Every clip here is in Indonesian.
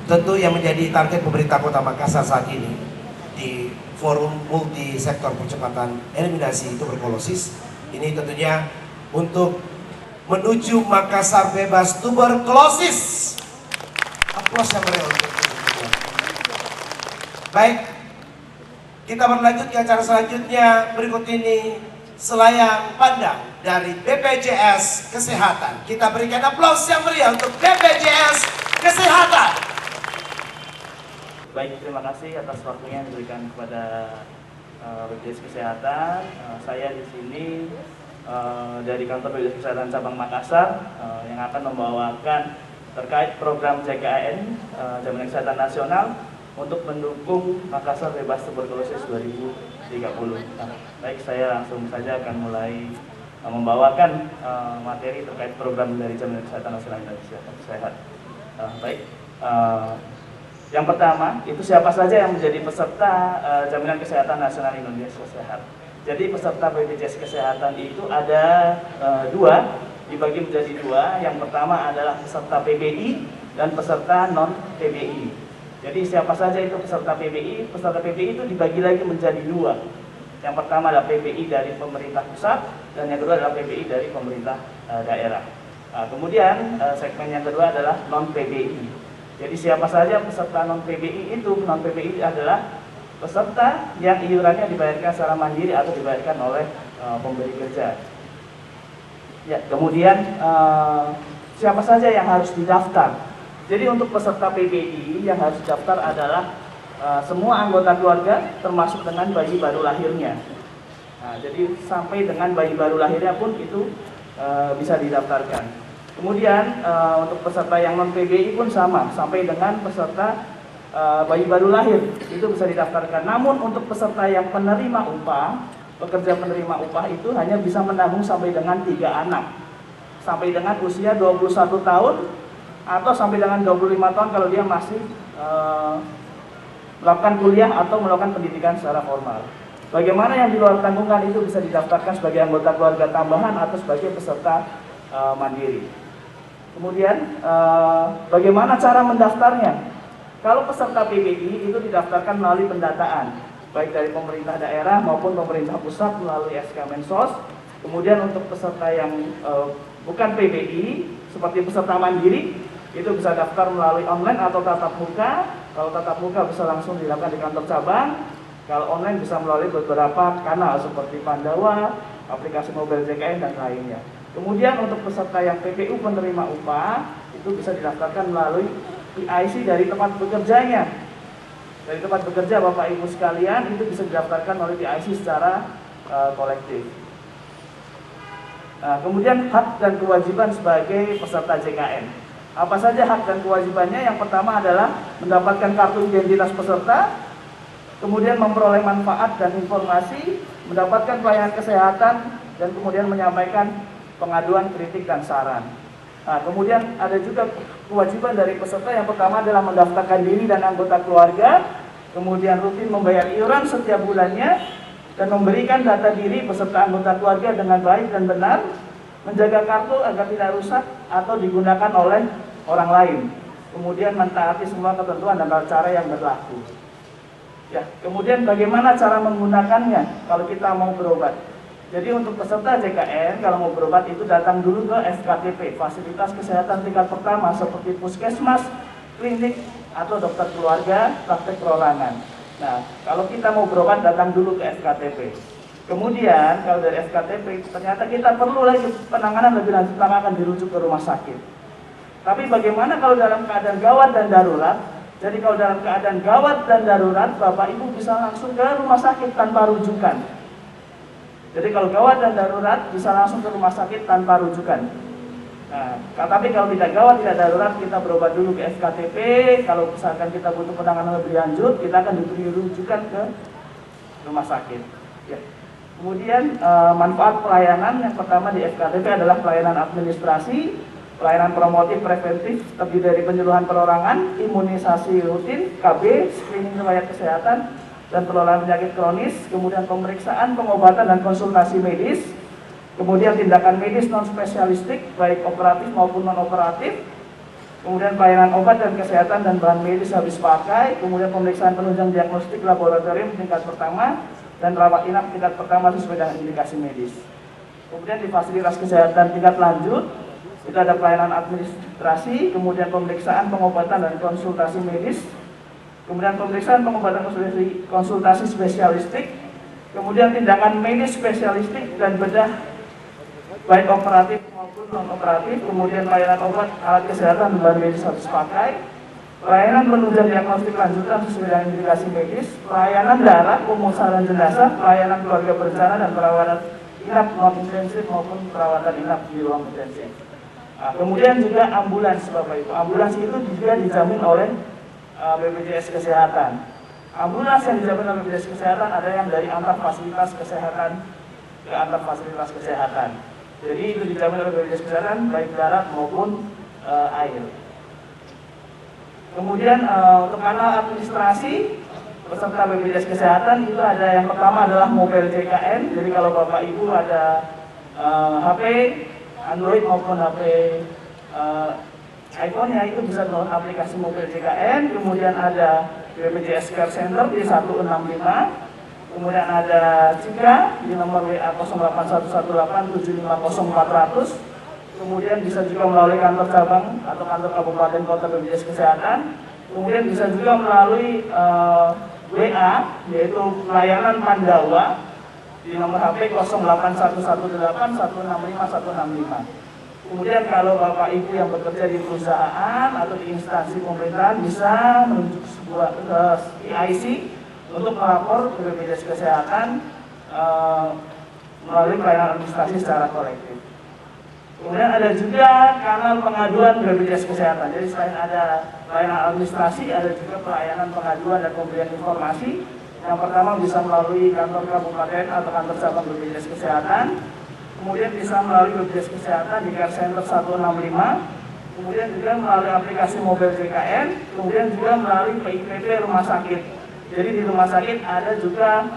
Tentu yang menjadi target pemerintah Kota Makassar saat ini di forum multi sektor percepatan eliminasi tuberkulosis ini tentunya untuk menuju Makassar bebas tuberkulosis. Aplaus yang meriah untuk itu. Baik, kita berlanjut ke acara selanjutnya. Berikut ini selayang pandang dari BPJS Kesehatan. Kita berikan aplaus yang meriah untuk BPJS Kesehatan. Baik, terima kasih atas waktunya yang diberikan kepada BPJS Kesehatan. Saya di sini dari kantor BPJS Kesehatan Cabang Makassar yang akan membawakan terkait program JKN Jaminan Kesehatan Nasional untuk mendukung Makassar bebas tuberkulosis 2030. Baik, saya langsung saja akan mulai membawakan materi terkait program dari Jaminan Kesehatan Nasional Indonesia Sehat. Baik. Yang pertama, itu siapa saja yang menjadi peserta Jaminan Kesehatan Nasional Indonesia Sehat. Jadi peserta BPJS Kesehatan itu ada dua, dibagi menjadi dua. Yang pertama adalah peserta PBI dan peserta non-PBI. Jadi siapa saja itu peserta PBI? Peserta PBI itu dibagi lagi menjadi dua. Yang pertama adalah PBI dari pemerintah pusat dan yang kedua adalah PBI dari pemerintah daerah. Kemudian segmen yang kedua adalah non-PBI. Jadi siapa saja peserta non-PBI itu? Non-PBI adalah peserta yang iurannya dibayarkan secara mandiri atau dibayarkan oleh pemberi kerja. Ya, kemudian siapa saja yang harus didaftar? Jadi untuk peserta PBI yang harus didaftar adalah semua anggota keluarga termasuk dengan bayi baru lahirnya. Nah, jadi sampai dengan bayi baru lahirnya pun itu bisa didaftarkan. Kemudian untuk peserta yang non PBI pun sama, sampai dengan peserta bayi baru lahir itu bisa didaftarkan. Namun untuk peserta yang penerima upah, pekerja penerima upah itu hanya bisa menabung sampai dengan 3 anak, sampai dengan usia 21 tahun atau sampai dengan 25 tahun kalau dia masih melakukan kuliah atau melakukan pendidikan secara formal. Bagaimana yang di luar tanggungan itu bisa didaftarkan sebagai anggota keluarga tambahan atau sebagai peserta mandiri. Kemudian bagaimana cara mendaftarnya? Kalau peserta PBI itu didaftarkan melalui pendataan, baik dari pemerintah daerah maupun pemerintah pusat melalui SK Mensos. Kemudian untuk peserta yang bukan PBI, seperti peserta mandiri, itu bisa daftar melalui online atau tatap muka. Kalau tatap muka bisa langsung dilakukan di kantor cabang. Kalau online bisa melalui beberapa kanal seperti Pandawa, aplikasi mobile JKN dan lainnya. Kemudian untuk peserta yang PPU penerima upah itu bisa didaftarkan melalui PIC dari tempat bekerjanya. Dari tempat bekerja Bapak Ibu sekalian itu bisa didaftarkan melalui PIC secara kolektif. Nah, kemudian hak dan kewajiban sebagai peserta JKN. Apa saja hak dan kewajibannya? Yang pertama adalah mendapatkan kartu identitas peserta, kemudian memperoleh manfaat dan informasi, mendapatkan pelayanan kesehatan, dan kemudian menyampaikan pengaduan, kritik, dan saran. Nah, kemudian ada juga kewajiban dari peserta. Yang pertama adalah mendaftarkan diri dan anggota keluarga, kemudian rutin membayar iuran setiap bulannya, dan memberikan data diri beserta anggota keluarga dengan baik dan benar, menjaga kartu agar tidak rusak atau digunakan oleh orang lain, kemudian mentaati semua ketentuan dan cara yang berlaku. Ya, kemudian bagaimana cara menggunakannya kalau kita mau berobat? Jadi untuk peserta JKN kalau mau berobat itu datang dulu ke FKTP, fasilitas kesehatan tingkat pertama seperti puskesmas, klinik, atau dokter keluarga, praktek perorangan. Nah, kalau kita mau berobat datang dulu ke FKTP. Kemudian kalau dari FKTP ternyata kita perlu lagi penanganan lebih lanjut, maka akan dirujuk ke rumah sakit. Tapi bagaimana kalau dalam keadaan gawat dan darurat? Jadi kalau dalam keadaan gawat dan darurat, Bapak Ibu bisa langsung ke rumah sakit tanpa rujukan. Jadi kalau gawat dan darurat bisa langsung ke rumah sakit tanpa rujukan. Nah, tapi kalau tidak gawat, tidak darurat, kita berobat dulu ke FKTP. Kalau misalkan kita butuh penanganan lebih lanjut, kita akan diberi rujukan ke rumah sakit. Ya. Kemudian manfaat pelayanan yang pertama di FKTP adalah pelayanan administrasi, pelayanan promotif preventif terdiri dari penyuluhan perorangan, imunisasi rutin, KB, screening riwayat kesehatan, dan pengelolaan penyakit kronis, kemudian pemeriksaan, pengobatan, dan konsultasi medis, kemudian tindakan medis non spesialistik baik operatif maupun non operatif, kemudian pelayanan obat dan kesehatan dan bahan medis habis pakai, kemudian pemeriksaan penunjang diagnostik laboratorium tingkat pertama, dan rawat inap tingkat pertama sesuai dengan indikasi medis. Kemudian di fasilitas kesehatan tingkat lanjut, itu ada pelayanan administrasi, kemudian pemeriksaan, pengobatan, dan konsultasi medis, kemudian pemeriksaan, pengobatan, konsultasi spesialistik, kemudian tindakan medis spesialistik dan bedah baik operatif maupun non-operatif, kemudian pelayanan obat, alat kesehatan, dan bahan medis habis pakai, pelayanan penunjang diagnostik lanjutan sesuai dengan indikasi medis, pelayanan darah, pemusnahan jenazah, pelayanan keluarga berencana, dan perawatan inap non-intensif maupun perawatan inap di ruang intensif. Nah, kemudian juga ambulans, Bapak Ibu. Ambulans itu juga dijamin oleh BPJS Kesehatan. Ambulans yang dijamin oleh BPJS Kesehatan ada yang dari antar fasilitas kesehatan ke antar fasilitas kesehatan. Jadi itu dijamin oleh BPJS Kesehatan baik darat maupun air. Kemudian untuk kanal administrasi peserta BPJS Kesehatan itu ada yang pertama adalah mobile JKN. Jadi kalau Bapak Ibu ada HP Android maupun HP iPhone ya, itu bisa download aplikasi mobile JKN. Kemudian ada BPJS Care Center di 165. Kemudian ada Cika di nomor WA 08118750400. Kemudian bisa juga melalui kantor cabang atau kantor kabupaten kota BPJS Kesehatan. Kemudian bisa juga melalui WA, yaitu pelayanan Pandawa di nomor HP 08118165165. Kemudian kalau Bapak Ibu yang bekerja di perusahaan atau di instansi pemerintahan bisa menuju sebuah IIC untuk melapor ke BPJS Kesehatan melalui pelayanan administrasi secara kolektif. Kemudian ada juga kanal pengaduan BPJS Kesehatan. Jadi selain ada pelayanan administrasi, ada juga pelayanan pengaduan dan pemberian informasi. Yang pertama bisa melalui kantor kabupaten atau kantor cabang BPJS Kesehatan. Kemudian bisa melalui BPJS Kesehatan di Care Center 165. Kemudian juga melalui aplikasi mobile JKN. Kemudian juga melalui PIPP rumah sakit. Jadi di rumah sakit ada juga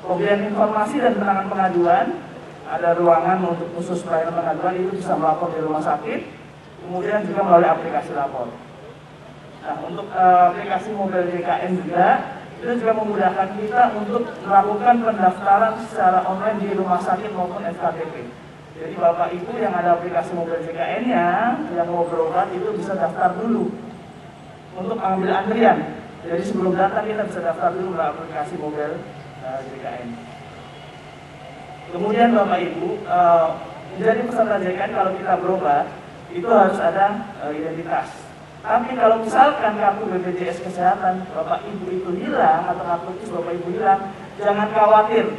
pemberian informasi dan penanganan pengaduan. Ada ruangan untuk khusus pelayanan pengaduan, itu bisa melapor di rumah sakit. Kemudian juga melalui aplikasi lapor. Nah, untuk aplikasi mobile JKN juga, itu juga memudahkan kita untuk melakukan pendaftaran secara online di rumah sakit maupun FKTP. Jadi Bapak Ibu yang ada aplikasi mobile JKN-nya, yang mau berobat itu bisa daftar dulu untuk mengambil antrian. Jadi sebelum datang kita bisa daftar dulu melalui aplikasi mobile JKN. Kemudian Bapak Ibu, menjadi peserta JKN kalau kita berobat itu harus ada identitas. Tapi kalau misalkan kartu BPJS Kesehatan Bapak Ibu itu hilang atau kartu KIS Bapak Ibu hilang, jangan khawatir.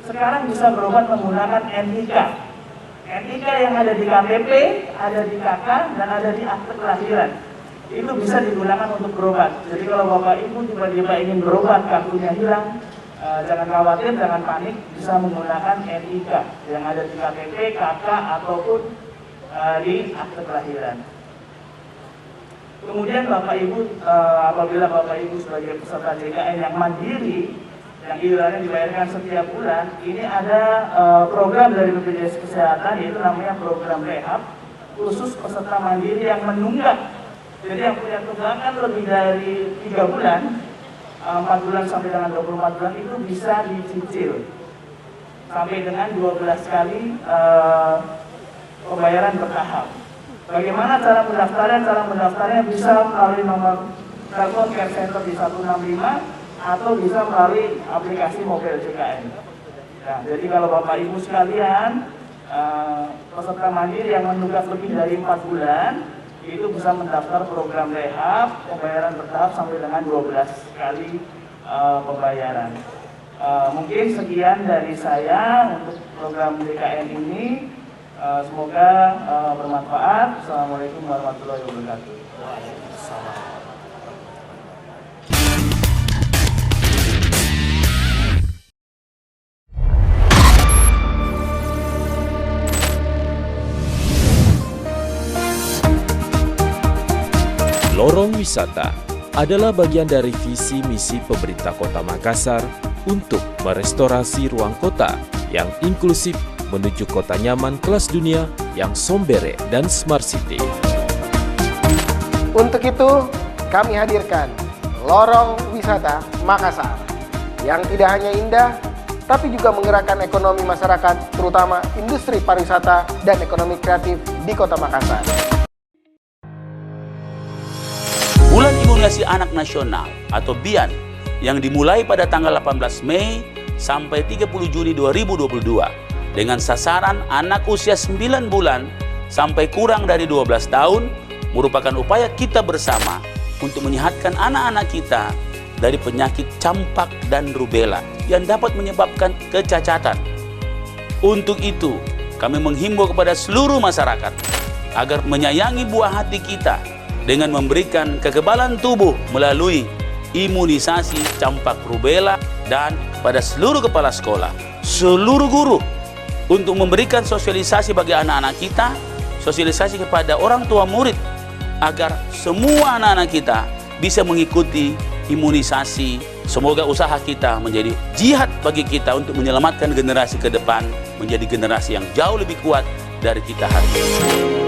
Sekarang bisa berobat menggunakan NIK. NIK yang ada di KTP, ada di KK, dan ada di akte kelahiran. Itu bisa digunakan untuk berobat. Jadi kalau Bapak Ibu tiba-tiba ingin berobat, kartunya hilang, jangan khawatir, jangan panik, bisa menggunakan NIK yang ada di KTP, KK, ataupun di akte kelahiran. Kemudian Bapak Ibu, apabila Bapak Ibu sebagai peserta JKN yang mandiri, yang iurannya dibayarkan setiap bulan, ini ada program dari BPJS Kesehatan, yaitu namanya program rehab khusus peserta mandiri yang menunggak. Jadi yang punya tunggakan lebih dari 3 bulan, 4 bulan sampai dengan 24 bulan itu bisa dicicil sampai dengan 12 kali pembayaran bertahap. Bagaimana cara mendaftarnya? Cara mendaftarnya bisa melalui nomor telepon Care Center di 165 atau bisa melalui aplikasi mobile JKN. Nah, jadi kalau Bapak Ibu sekalian peserta mandiri yang menunggak lebih dari 4 bulan itu bisa mendaftar program rehab pembayaran bertahap sampai dengan 12 kali pembayaran. Mungkin sekian dari saya untuk program JKN ini. Semoga bermanfaat. Assalamualaikum warahmatullahi wabarakatuh. Lorong wisata adalah bagian dari visi misi pemerintah Kota Makassar untuk merestorasi ruang kota yang inklusif menuju kota nyaman kelas dunia yang sombere dan smart city. Untuk itu, kami hadirkan Lorong Wisata Makassar yang tidak hanya indah, tapi juga menggerakkan ekonomi masyarakat, terutama industri pariwisata dan ekonomi kreatif di Kota Makassar. Bulan Imunisasi Anak Nasional atau BIAN yang dimulai pada tanggal 18 Mei sampai 30 Juni 2022 dengan sasaran anak usia 9 bulan sampai kurang dari 12 tahun merupakan upaya kita bersama untuk menyehatkan anak-anak kita dari penyakit campak dan rubella yang dapat menyebabkan kecacatan. Untuk itu, kami menghimbau kepada seluruh masyarakat agar menyayangi buah hati kita dengan memberikan kekebalan tubuh melalui imunisasi campak rubella dan pada seluruh kepala sekolah, seluruh guru untuk memberikan sosialisasi bagi anak-anak kita, sosialisasi kepada orang tua murid agar semua anak-anak kita bisa mengikuti imunisasi. Semoga usaha kita menjadi jihad bagi kita untuk menyelamatkan generasi ke depan menjadi generasi yang jauh lebih kuat dari kita hari ini.